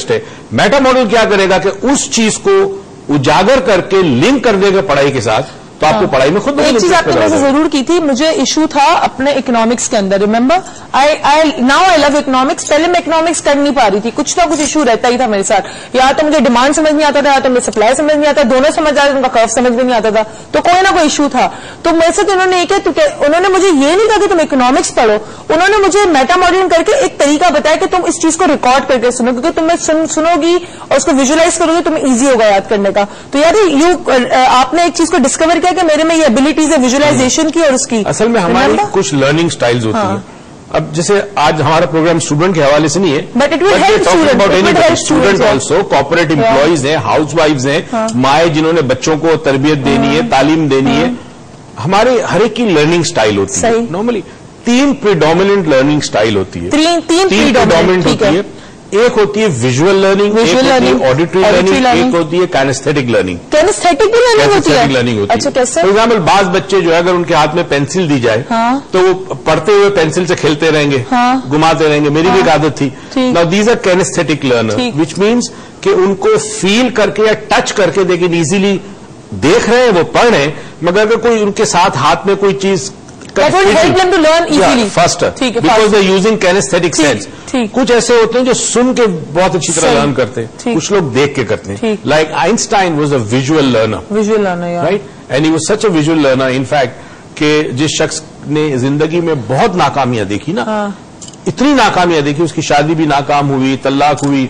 Interest है। Meta model क्या करेगा कि उस चीज को उजागर करके लिंक कर देगा पढ़ाई के साथ, तो आपको पढ़ाई में खुद एक चीज आपने वैसे जरूर की थी, मुझे इशू था अपने इकोनॉमिक्स के अंदर, remember now I love economics. पहले मैं इकोनॉमिक्स कर नहीं पा रही थी, कुछ ना कुछ इशू रहता ही था मेरे साथ, या तो मुझे डिमांड समझ नहीं आता था, या तो मुझे सप्लाई समझ नहीं आता, दोनों समझ आते, उनका कर्व समझ में नहीं आता था, तो कोई ना कोई इशू था। तो मेरे से उन्होंने उन्होंने मुझे ये नहीं कहा कि तुम इकोनॉमिक्स पढ़ो, उन्होंने मुझे मेटा मॉडलिंग करके एक तरीका बताया कि तुम इस चीज को रिकॉर्ड करके सुनो, क्योंकि तुम सुनोगी और उसको विजुअलाइज करोगे, तुम्हें ईजी होगा याद करने का। तो यार आपने एक चीज को डिस्कवर किया कि मेरे में ये एबिलिटीज है विजुअलाइजेशन की और उसकी। असल में हमारी कुछ लर्निंग स्टाइल्स होती हैं। अब जैसे आज हमारा प्रोग्राम स्टूडेंट के हवाले से नहीं है, but it will help student also, corporate employees हैं, हाउस वाइफ्स हैं, माए जिन्होंने बच्चों को तरबियत देनी है, तालीम देनी है, हमारे हर एक की लर्निंग स्टाइल होती है। नॉर्मली 3 प्रीडोमिनेंट लर्निंग स्टाइल होती है, 3 प्रीडोमिनेंट होती है। एक होती है विजुअल लर्निंग, एक होती है ऑडिटरी लर्निंग, एक होती है काइनेस्थेटिक लर्निंग। काइनेस्थेटिक लर्निंग होती है। अच्छा, कैसे? फॉर एग्जाम्पल बाज बच्चे जो है अगर उनके हाथ में पेंसिल दी जाए तो वो पढ़ते हुए पेंसिल से खेलते रहेंगे, घुमाते रहेंगे। मेरी भी एक आदत थी। Now these are kinesthetic learner, which means कि उनको फील करके या टच करके लेकिन इजीली देख रहे हैं, वो पढ़ रहे हैं, मगर अगर कोई उनके साथ हाथ में कोई चीज That will help them to learn easily. Faster. Because they're using kinesthetic sense. कुछ ऐसे होते हैं जो सुन के बहुत अच्छी तरह लर्न करते हैं, कुछ लोग देख के करते हैं। Like Einstein was a visual learner. Visual learner, yeah. Right? And he was such a visual learner, in fact, कि जिस शख्स ने जिंदगी में बहुत नाकामियां देखी ना, इतनी नाकामियां देखी, उसकी शादी भी नाकाम हुई, तलाक हुई,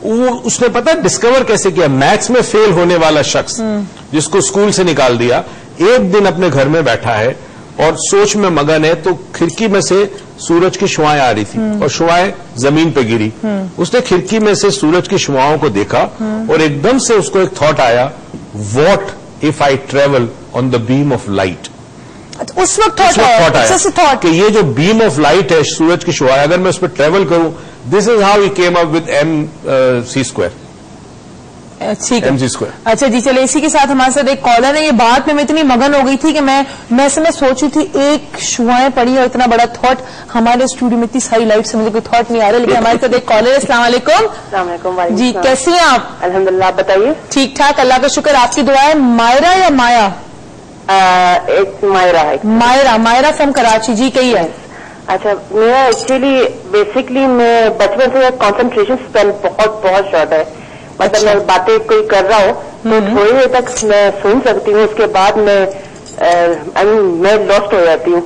वो उसने पता डिस्कवर कैसे किया। मैथ्स में फेल होने वाला शख्स जिसको स्कूल से निकाल दिया, एक दिन अपने घर में बैठा है और सोच में मगन है, तो खिड़की में से सूरज की शुआएं आ रही थी और शुआएं जमीन पे गिरी। उसने खिड़की में से सूरज की शुआओं को देखा और एकदम से उसको एक थॉट आया, what if I travel on the beam of light. उस वक्त थॉट आया कि ये जो बीम ऑफ लाइट है, सूरज की शुआएं, अगर मैं उस पर ट्रेवल करूं, this is how he came up with MC²। ठीक है, अच्छा जी, चले इसी के साथ हमारे साथ एक कॉलर है। ये बात में मैं इतनी मगन हो गई थी कि मैं सोची थी एक शुआएं पड़ी और इतना बड़ा थॉट, हमारे स्टूडियो में इतनी सारी लाइट से मुझे कोई थॉट नहीं आ रहा, लेकिन हमारे साथ एक कॉलर है। अस्सलाम वालेकुम जी, कैसी हैं आप? अल्हम्दुलिल्लाह, आप बताइए। ठीक ठाक, अल्लाह का शुक्र। आपकी दुआ है। मायरा या माया? एक मायरा है। मायरा फ्रॉम कराची जी, कही है। अच्छा, मेरा एक्चुअली बेसिकली मैं बचपन से कंसंट्रेशन स्पेल बहुत शॉर्ट है। मतलब मैं बातें कोई कर रहा हूँ तो थोड़ी देर तक मैं सुन सकती हूँ, उसके बाद मैं लॉस्ट हो जाती हूँ।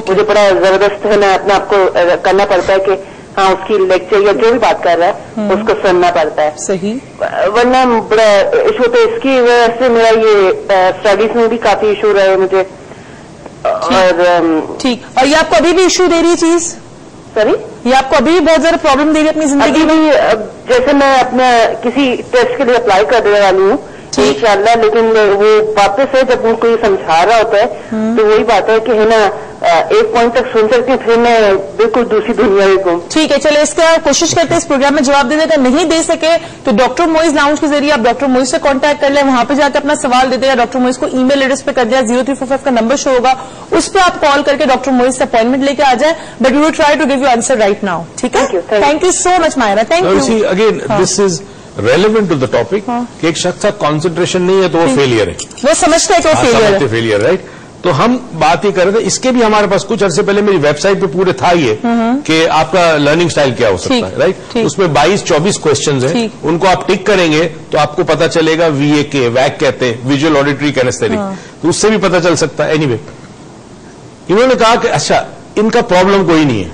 मुझे बड़ा जबरदस्त है ना अपने आपको करना पड़ता है कि हाँ उसकी लेक्चर या जो भी बात कर रहा है उसको सुनना पड़ता है। सही, वरना बड़ा इशू। तो इसकी वजह से मेरा ये स्टडीज में भी काफी इशू रहे मुझे। और ठीक, और ये आपको अभी भी इशू दे रही है चीज? सॉरी, ये आपको अभी भी बहुत ज्यादा प्रॉब्लम दे रही है अपनी जिंदगी में? जैसे मैं अपने किसी टेस्ट के लिए अप्लाई करने वाली हूँ इंशाअल्लाह, लेकिन वो वापस है जब उनको ये समझा रहा होता है तो वही बात है कि है ना एक पॉइंट तक सुन सकती हूँ, फिर मैं बिल्कुल दूसरी दुनिया में घूम। ठीक है, चलो इसका कोशिश करते हैं इस प्रोग्राम में जवाब देने का। नहीं दे सके तो डॉक्टर मोइज लाउंज के जरिए आप डॉक्टर मोइज से कांटेक्ट कर लें, वहां पे जाकर अपना सवाल दे देगा। डॉक्टर मोइज को ईमेल एड्रेस पे कर दिया, 0345 का नंबर शो होगा, उस पर आप कॉल करके डॉक्टर मोइज से अपॉइंटमेंट लेके आ जाए। But we will try to give you answer right now. ठीक है, thank you so much Myra, thank you. Again this is relevant to the topic कि एक शख्स का कॉन्सेंट्रेशन नहीं है तो वो फेलियर है, वो समझता है कि वो फेलियर, राइट। तो हम बात ही कर रहे थे, इसके भी हमारे पास कुछ अरसे पहले मेरी वेबसाइट पे पूरे था ये कि आपका लर्निंग स्टाइल क्या हो सकता है, राइट। उसमें 22-24 क्वेश्चंस हैं, उनको आप टिक करेंगे तो आपको पता चलेगा VAK, वैक कहते हैं, विजुअल ऑडिटरी कैनेस्थेटिक, तो उससे भी पता चल सकता है। एनीवे, इन्होंने कहा कि अच्छा इनका प्रॉब्लम कोई नहीं है।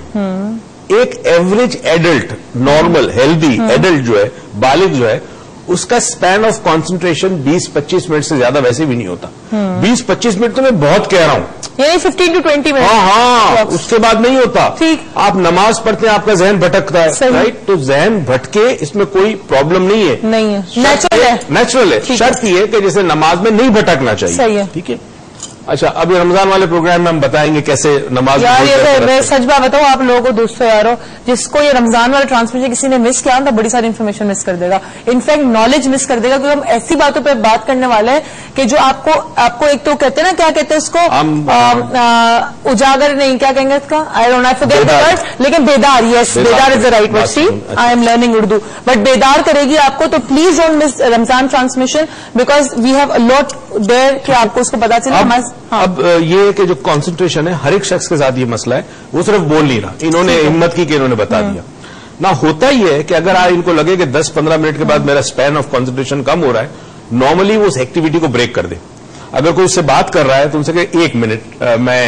एक average adult, normal healthy adult जो है, बालिग जो है, उसका स्पैन ऑफ कंसंट्रेशन 20-25 मिनट से ज्यादा वैसे भी नहीं होता। 20-25 मिनट तो मैं बहुत कह रहा हूं, यानी 15 to 20 मिनट। हाँ, उसके बाद नहीं होता। ठीक, आप नमाज पढ़ते हैं, आपका जहन भटकता है, राइट। तो जहन भटके, इसमें कोई प्रॉब्लम नहीं है, नेचुरल है। शर्त ये है कि जैसे नमाज में नहीं भटकना चाहिए, ठीक है। अच्छा, अभी रमजान वाले प्रोग्राम में हम बताएंगे कैसे नमाज। यार ये मैं सच बात बताऊं आप लोगों को, दोस्तों यारो, जिसको ये रमजान वाला ट्रांसमिशन किसी ने मिस किया तो बड़ी सारी इन्फॉर्मेशन मिस कर देगा, इनफैक्ट नॉलेज मिस कर देगा, क्योंकि हम ऐसी बातों पर बात करने वाले हैं कि जो आपको एक तो कहते हैं ना, क्या कहते हैं इसको, उजागर नहीं, क्या कहेंगे इसका, I don't know, I forget the word, लेकिन बेदार, यस बेदार is the right word. See I am learning Urdu, but बेदार करेगी आपको। तो please don't miss Ramzan transmission because we have a lot there कि आपको उसको पता चले। अब ये कि जो कंसंट्रेशन है, हर एक शख्स के साथ ये मसला है, वो सिर्फ बोल नहीं रहा, इन्होंने हिम्मत की कि इन्होंने बता दिया ना। होता ही है कि अगर आज इनको लगे कि 10-15 मिनट के बाद मेरा स्पैन ऑफ कंसंट्रेशन कम हो रहा है, नॉर्मली वो उस एक्टिविटी को ब्रेक कर दे। अगर कोई उससे बात कर रहा है तो उनसे कहे 1 मिनट मैं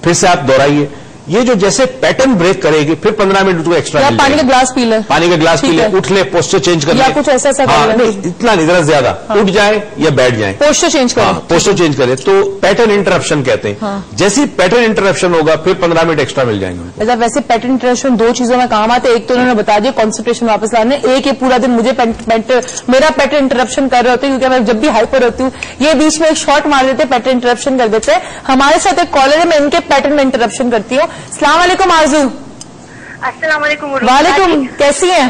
फिर से आप दोहराइए, ये जो जैसे पैटर्न ब्रेक करेगी, फिर 15 मिनट उसको एक्स्ट्रा, पानी का ग्लास पी ले, पानी का ग्लास पी ले, उठ ले, पोस्टर चेंज कर ले, या कुछ ऐसा नहीं, इतना नहीं, जरा ज्यादा उठ जाए या बैठ जाए, पोस्टर चेंज करे, पोस्टर चेंज करे, तो पैटर्न इंटरप्शन कहते हैं। जैसे पैटर्न इंटरप्शन होगा फिर 15 मिनट एक्स्ट्रा मिल जाएंगे। वैसे पैटर्न इंटरप्शन 2 चीजों में काम आते हैं, एक तो उन्होंने बता दिया कॉन्सेंट्रेशन वापस लाने, एक ये पूरा दिन मुझे मेरा पैटर्न इंटरप्शन कर रहे होते हैं, क्योंकि मैं जब भी हाइपर होती हूँ ये बीच में एक शॉट मार देते, पैटर्न इंटरप्शन कर देते हैं। हमारे साथ एक कॉलर है, मैं इनके पैटर्न में इंटरप्शन करती हूँ। अस्सलाम वालेकुम आरजू। अस्सलाम वालेकुम। वालेकुम, कैसी हैं?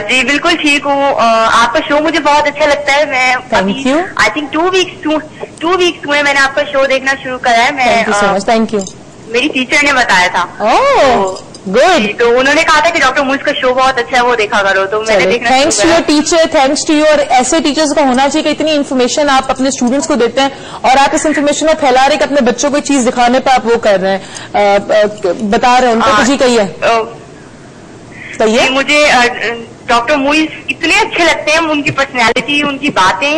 जी बिल्कुल ठीक हूँ। आपका शो मुझे बहुत अच्छा लगता है। मैं thank you. I think 2 weeks हुए मैंने आपका शो देखना शुरू करा है। मैं thank you so much. Thank you. मेरी टीचर ने बताया था। Oh good. तो उन्होंने कहा था कि डॉक्टर मुझ का शो बहुत अच्छा है, वो देखा करो, तो मैंने देखना। Thanks to your teacher, thanks to your, ऐसे टीचर्स का होना चाहिए कि इतनी इन्फॉर्मेशन आप अपने स्टूडेंट्स को देते हैं और आप इस इन्फॉर्मेशन को फैला रहे कि अपने बच्चों को चीज दिखाने पर आप वो कर रहे हैं, बता रहे हैं उनको। जी कहिए। मुझे डॉक्टर मुइज इतने अच्छे लगते हैं, उनकी पर्सनैलिटी, उनकी बातें।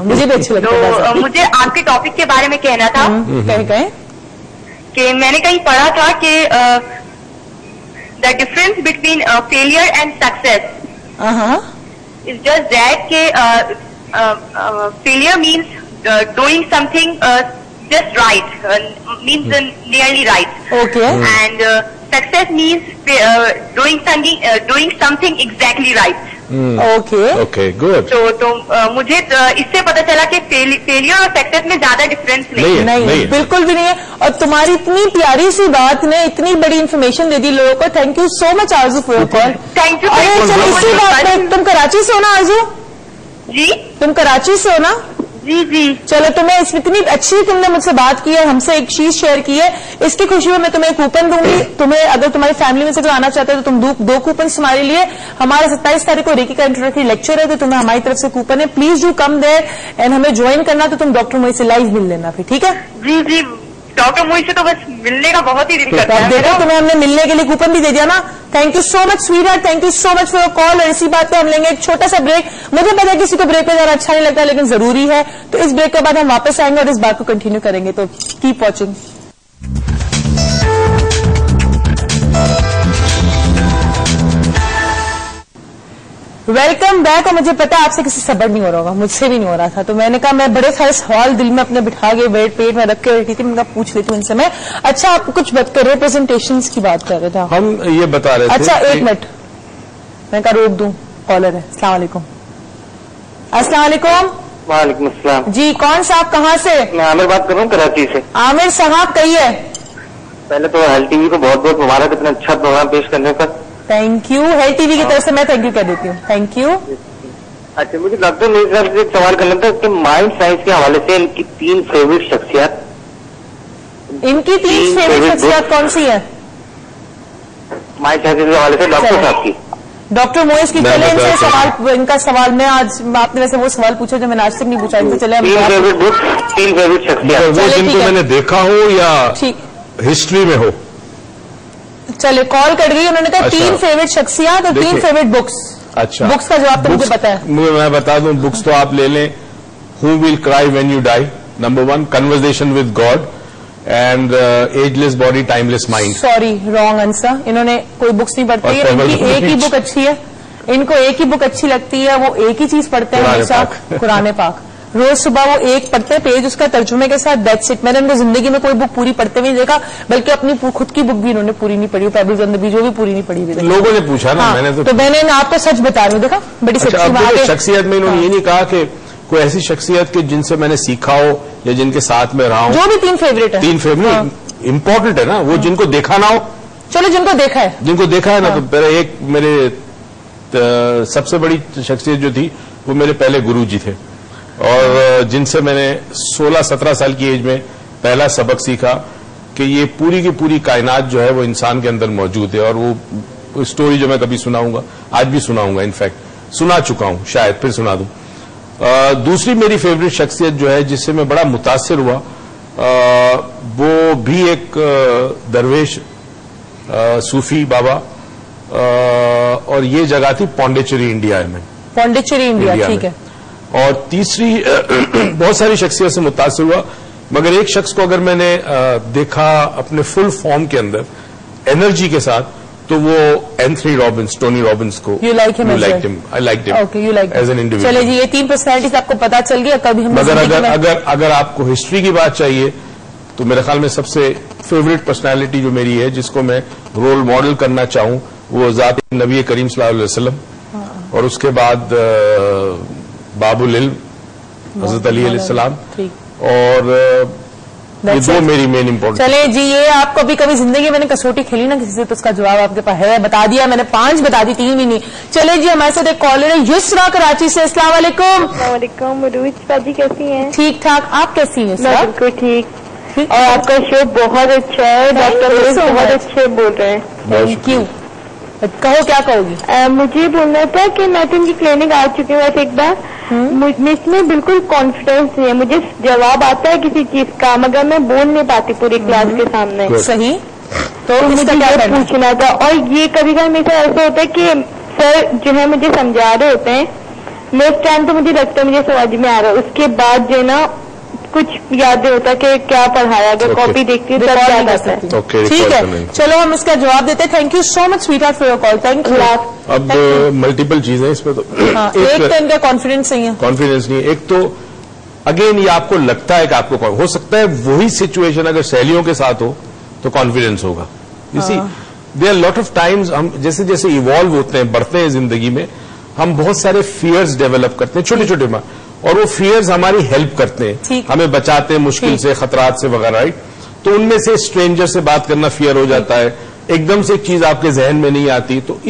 मुझे भी अच्छे लगते हैं। तो मुझे आपके टॉपिक के बारे में कहना था कि मैंने कहीं पढ़ा था कि the difference between failure and success is just that failure means doing something just right, means nearly right. Okay. And success means doing something exactly right. Okay, good. तो मुझे इससे पता चला कि फेलियर और सक्सेस में ज्यादा डिफरेंस नहीं, बिल्कुल भी नहीं है। और तुम्हारी इतनी प्यारी सी बात ने इतनी बड़ी इन्फॉर्मेशन दे दी लोगों को। Thank you so much Aarzoo for your call. Thank you. इसी बात पे, तुम कराची से हो ना आरजू? जी तुम कराची से हो ना? जी जी। चलो, तुम्हें इतनी अच्छी तुमने मुझसे बात की है, हमसे एक चीज शेयर की है, इसकी खुशी में मैं तुम्हें कूपन दूंगी। तुम्हें अगर तुम्हारी फैमिली में से कोई आना चाहते हो तो तुम 2 कूपन तुम्हारे लिए। हमारे 27 तारीख को रेकी का इंट्रोडक्टरी लेक्चर है, तो तुम्हें हमारी तरफ से कूपन है। Please do come there and हमें ज्वाइन करना, तो तुम डॉक्टर मोई से लाइव मिल लेना फिर, ठीक है? जी जी, डॉक्टर मोई से तो बस मिलने का बहुत ही दिल करता है। देखो, तुम्हें हमने मिलने के लिए कूपन भी दे दिया ना। Thank you so much sweetheart, thank you so much for your call. और इसी बात पे हम लेंगे एक छोटा सा ब्रेक। मुझे पता है किसी को ब्रेक पे जाना अच्छा नहीं लगता, लेकिन जरूरी है, तो इस ब्रेक के बाद हम वापस आएंगे और इस बात को कंटिन्यू करेंगे। तो कीप वॉचिंग। Welcome back. और मुझे पता है आपसे किसी सबर नहीं हो रहा होगा, मुझसे भी नहीं हो रहा था, तो मैंने कहा मैं बड़े सारे सवाल दिल में अपने बिठा के पेट में रख के बैठी थी, मैंने पूछ लेती हूँ इनसे मैं। अच्छा, आप कुछ बात कर रिप्रेजेंटेशन की बात कर रहे थे हम ये बता रहे थे। अच्छा, 1 मिनट, मैं कहा रोक दूं, कॉलर है। अस्सलाम वालेकुम। अस्सलाम वालेकुम। वालेकुम अस्सलाम। जी, कौन साहब, कहाँ से? मैं आमिर बात कर रहा हूँ, कराची से। आमिर साहब कहिए। पहले तो हेल्थ टीवी को बहुत बहुत मुबारक इतना अच्छा प्रोग्राम पेश करने पर। Thank you. हेल्थ टीवी की तरफ से मैं थैंक यू कर देती हूँ। Thank you. अच्छा, मुझे डॉक्टर मेरे साहब से एक सवाल करना था कि माइंड साइंस के हवाले से इनकी 3 फेवरेट शख्सियत। इनकी 3 फेवरेट शख्सियत कौन सी है? माइंड साइंस के हवाले से डॉक्टर साहब की। डॉक्टर मोइज की। चले इनसे सवाल, इनका सवाल मैं आज, आपने वैसे वो सवाल पूछा जो मैंने आज तक नहीं पूछा, इनसे चले 3 फेवरेट बुक्स, 3 फेवरेट शख्सियत, वो जिनको मैंने देखा हो या हिस्ट्री में हो। चले, कॉल कट गई। उन्होंने कहा 3 फेवरेट शख्सियत और 3 फेवरेट बुक्स। अच्छा, बुक्स का जवाब तो मुझे पता है। मैं बता दूं, बुक्स तो आप ले लें। Who will cry when you die, number 1, conversation with God, and ageless body timeless mind. Sorry, wrong answer. इन्होंने कोई बुक्स नहीं पढ़ती है, इनकी एक ही बुक अच्छी है, इनको एक ही बुक अच्छी लगती है, वो एक ही चीज पढ़ते हैं हमेशा, कुरान पाक। रोज सुबह वो एक पढ़ते हैं पेज उसका तर्जुमे के साथ, दैट्स इट। मैंने उनको जिंदगी में कोई बुक पूरी पढ़ते हुए नहीं देखा, बल्कि अपनी खुद की बुक भी इन्होंने पूरी नहीं पढ़ी, पेबल्स ऑन द बीच, जो भी पूरी नहीं पढ़ी हुई। लोगों ने पूछा ना, हाँ, मैंने तो मैंने आपको सच बता रही हूँ, देखा बड़ी शख्सियत में इन्होंने ये नहीं कहा कि कोई ऐसी शख्सियत के जिनसे मैंने सीखा हो या जिनके साथ में रहा हूं। जो भी 3 फेवरेट है। 3 फेवरेट इंपॉर्टेंट है ना, वो जिनको देखा ना हो। चलो जिनको देखा है, जिनको देखा है ना, तो पहले एक मेरे सबसे बड़ी शख्सियत जो थी वो मेरे पहले गुरुजी थे, और जिनसे मैंने 16-17 साल की एज में पहला सबक सीखा कि ये पूरी की पूरी कायनात जो है वो इंसान के अंदर मौजूद है। और वो स्टोरी जो मैं कभी सुनाऊंगा, आज भी सुनाऊंगा, इनफैक्ट सुना चुका हूं, शायद फिर सुना दूं। दूसरी मेरी फेवरेट शख्सियत जो है जिससे मैं बड़ा मुतासिर हुआ, वो भी एक दरवेश सूफी बाबा, और ये जगह थी पौंडीचेरी, इंडिया में। पौंडीचेरी इंडिया, ठीक है। और तीसरी बहुत सारी शख्सियत से मुतासिर हुआ, मगर एक शख्स को अगर मैंने देखा अपने फुल फॉर्म के अंदर एनर्जी के साथ, तो वो एंथनी रॉबिन्स, टोनी रॉबिन्स को। You like him? I liked him. I liked him. Okay, you like as an individual. चलिए जी, ये 3 पर्सनैलिटीज आपको पता चल गया। कभी हम मगर अगर आपको हिस्ट्री की बात चाहिए, तो मेरे ख्याल में सबसे फेवरेट पर्सनैलिटी जो मेरी है, जिसको मैं रोल मॉडल करना चाहूं, वो ज़ात नबी करीम सल्लल्लाहु अलैहि वसल्लम, और उसके बाद बाबुल इल्म हज़रत अली अलैहिस्सलाम, और ये 2 मेरी मेन इंपॉर्टेंट। चले जी, ये आप कभी कभी जिंदगी मैंने कसौटी खेली ना किसी से, तो उसका जवाब आपके पास है। बता दिया मैंने, 5 बता दी, 3 भी नहीं। चले जी, हमारे साथ एक कॉलर है युसरा कराची से। अस्सलाम वालेकुम। जी कैसी हैं? ठीक ठाक, आप कैसी हैं? बिल्कुल ठीक। और आपका शो बहुत अच्छा है, डॉक्टर बहुत अच्छे बोल रहे हैं। Thank you. कहो, क्या कहोगी? मुझे बोलना था कि मैं तो इनकी क्लिनिक आ चुकी हूँ वैसे एक बार। मुझे इसमें बिल्कुल कॉन्फिडेंस नहीं है, मुझे जवाब आता है किसी चीज का, मगर मैं बोल नहीं पाती पूरी क्लास के सामने। सही, तो मुझे क्या पूछना था। और ये कभी कभी मेरे साथ ऐसा होता है कि सर जो है मुझे समझा रहे होते हैं, नेक्स्ट टाइम तो मुझे लगता है मुझे समझ में आ रहा है, उसके बाद जो है ना कुछ याद नहीं होता कि क्या पढ़ाया, अगर कॉपी देखती हूँ तब याद आता है। ठीक है, चलो हम इसका जवाब देते हैं। Thank you so much sweetheart for your call. Thank you. अब मल्टीपल चीजें इसमें, तो एक तो इनका कॉन्फिडेंस नहीं है, कॉन्फिडेंस नहीं है। एक तो अगेन ये आपको लगता है कि आपको हो सकता है वही सिचुएशन अगर सहेलियों के साथ हो तो कॉन्फिडेंस होगा। You see there lot of times हम जैसे जैसे इवॉल्व होते हैं, बढ़ते हैं जिंदगी में, हम बहुत सारे फियर्स डेवलप करते हैं छोटे छोटे में, और वो फियर्स हमारी हेल्प करते हैं, हमें बचाते हैं मुश्किल से, खतरात से वगैरह, राइट। तो उनमें से स्ट्रेंजर से बात करना फियर हो जाता है, एकदम से एक चीज आपके जहन में नहीं आती। तो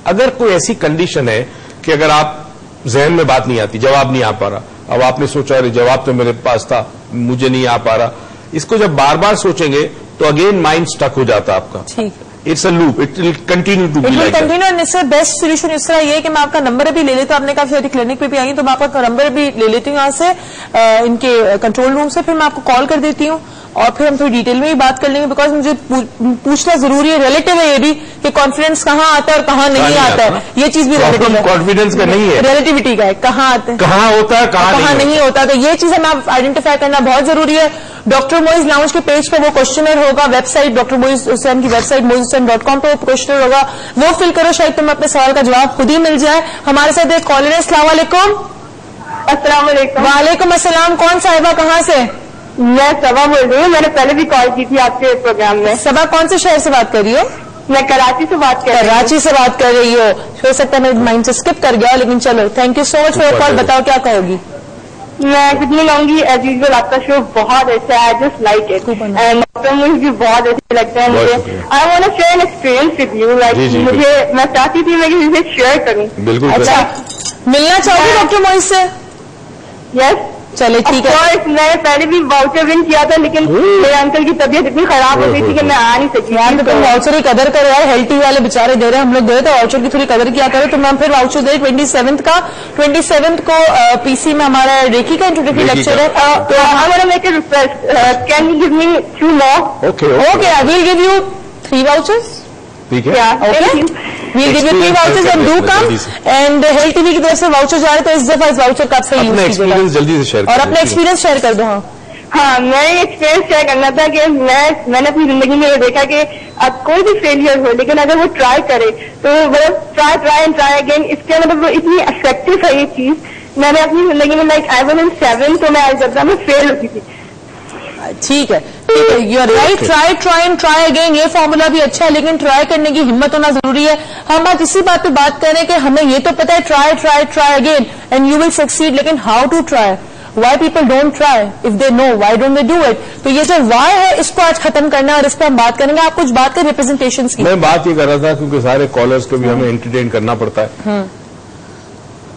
अगर कोई ऐसी कंडीशन है कि अगर आप जहन में बात नहीं आती, जवाब नहीं आ पा रहा, अब आपने सोचा अरे जवाब तो मेरे पास था, मुझे नहीं आ पा रहा, इसको जब बार बार सोचेंगे तो अगेन माइंड स्टक हो जाता है आपका। It's a loop, it will continue to be like continue. And इससे बेस्ट सोल्यूशन इस तरह ये है कि मैं आपका नंबर भी ले लेता हूं। आपने कहा फिर क्लिनिक पे भी आई तो मैं आपका नंबर भी ले लेती हूँ यहाँ से, इनके कंट्रोल रूम से, फिर मैं आपको कॉल कर देती हूँ और फिर हम थोड़ी डिटेल में ही बात कर लेंगे, बिकॉज मुझे पूछना जरूरी है, रिलेटिव है ये भी कि कॉन्फिडेंस कहाँ आता है और कहाँ नहीं आता है। ये चीज भी रिलेटिव है, कॉन्फिडेंस का नहीं है, रिलेटिविटी का है, कहाँ आता है, कहाँ होता है, कहाँ नहीं होता। तो ये चीज हमें आइडेंटिफाई करना बहुत जरूरी है। डॉक्टर मोइज लाउंज के पेज पर वो क्वेश्चनर होगा, वेबसाइट डॉक्टर मोइज हुसैन की वेबसाइट moizhussain.com पर वो क्वेश्चनर होगा, वो फिल करो, शायद तुम्हें अपने सवाल का जवाब खुद ही मिल जाए। हमारे साथ एक कॉलर है। अस्सलाम वालेकुम। अस्सलाम वालेकुम। वालेकुम अस्सलाम। कौन साहिबा, कहाँ से? मैं सबा बोल रही हूँ, मैंने पहले भी कॉल की थी आपके प्रोग्राम में। सबा कौन से शहर से बात कर रही हो? मैं कराची से बात कर रही हूँ। कराची से बात कर रही हो, हो सकता है मेरे माइंड से स्किप कर गया, लेकिन चलो thank you so much for your call. बताओ क्या कहोगी? मैं कुछ नहीं कहूंगी, एज यूजुअल आपका शो बहुत अच्छा है, I just like it, and doctor मुझे भी बहुत अच्छे लगते हैं मुझे। I want to share an experience with you, like मुझे मैं चाहती थी मैं किसी से शेयर करूं। बिल्कुल। अच्छा, मिलना चाहोगी डॉक्टर मोइज से? यस, चले ठीक है। मैंने पहले भी वाउचर विन किया था, लेकिन मेरे अंकल की तबीयत इतनी खराब हो गई थी कि मैं आ नहीं सकी। यार तो तुम वाउचर की कदर करो यार, हेल्थ वाले बेचारे दे रहे हैं, हम लोग दे रहे थे, वाउचर की थोड़ी कदर किया करो। तो मैं फिर वाउचर दे 27 का, 27 को पीसी में हमारा रेकी का इंट्रोडक्टरी लेक्चर है। तो I want to make a request, can you give me 2 more? Okay, I will give you 3 vouchers. ठीक है, okay, we'll give you 3 vouchers and do come, and health TV की तरफ से voucher जा रहे हैं, तो इस दफा इस वाउचर का आप सही यूज कीजिएगा जल्दी से शेयर और अपना एक्सपीरियंस शेयर कर दो। हाँ, मैं एक्सपीरियंस शेयर करना था कि मैंने अपनी जिंदगी में ये देखा कि अब कोई भी फेलियर हो, लेकिन अगर वो ट्राई करे तो मतलब ट्राई एंड ट्राई अगेन, इसके मतलब वो इतनी इफेक्टिव है ये चीज। मैंने अपनी जिंदगी में लाइक आई वाज इन 7 तो मैं आज में फेल होती थी। ठीक है, you are right, try and try again, ये फॉर्मूला भी अच्छा है, लेकिन ट्राई करने की हिम्मत होना जरूरी है। हम आज इसी बात पे बात करें कि हमें ये तो पता है try again and you will succeed, लेकिन how to try, why people don't try, if they know why don't they do it. तो ये जो वाई है इसको आज खत्म करना है और इस पर हम बात करेंगे। आप कुछ बात करें रिप्रेजेंटेशन की। मैं बात ये कर रहा था क्योंकि सारे कॉलर्स को भी हमें एंटरटेन करना पड़ता है।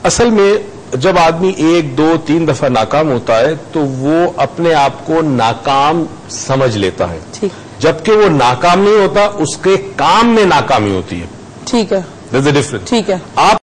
असल में जब आदमी 1, 2, 3 दफा नाकाम होता है तो वो अपने आप को नाकाम समझ लेता है, ठीक, जबकि वो नाकाम नहीं होता, उसके काम में नाकामी होती है। ठीक है, There's a difference। ठीक है। आप